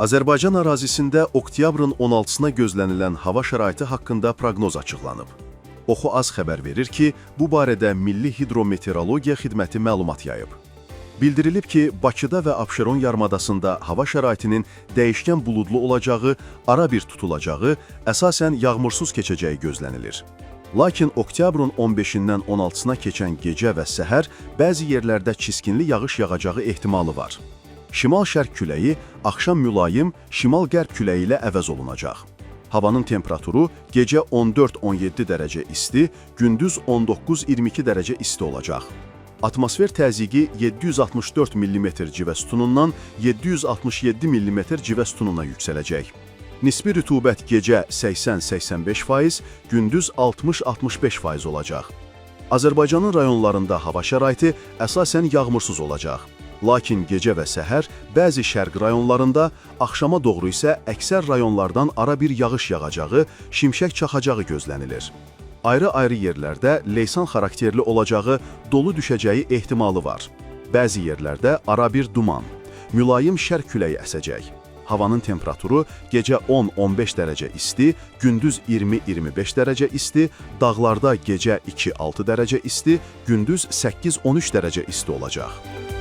Azərbaycan ərazisində oktyabrın 16-sına gözlənilən hava şəraiti haqqında proqnoz açıqlanıb. Oxu Az xəbər verir ki, bu barədə Milli Hidrometeorologiya Xidməti məlumat yayıb. Bildirilib ki, Bakıda və Abşeron yarımadasında hava şəraitinin dəyişkən buludlu olacağı, ara bir tutulacağı, əsasən yağmursuz keçəcəyi gözlənilir. Lakin oktyabrın 15-dən 16-sına keçən gecə və səhər bəzi yerlərdə çiskinli yağış yağacağı ehtimalı var. Şimal-şərq küləyi axşam mülayim, şimal-qərb küləyi ilə əvəz olunacaq. Havanın temperaturu gecə 14-17 dərəcə isti, gündüz 19-22 dərəcə isti olacaq. Atmosfer təzyiqi 764 mm civə sütunundan 767 mm civə sütununa yüksələcək. Nisbi rütubət gecə 80-85%, gündüz 60-65% olacaq. Azərbaycanın rayonlarında hava şəraiti əsasən yağmursuz olacaq. Lakin gecə və səhər bəzi şərq rayonlarında, axşama doğru isə əksər rayonlardan ara bir yağış yağacağı, şimşək çaxacağı gözlənilir. Ayrı-ayrı yerlərdə leysan xarakterli olacağı, dolu düşəcəyi ehtimalı var. Bəzi yerlərdə ara bir duman, mülayim şərq küləyi əsəcək. Havanın temperaturu gecə 10-15 dərəcə isti, gündüz 20-25 dərəcə isti, dağlarda gecə 2-6 dərəcə isti, gündüz 8-13 dərəcə isti olacaq.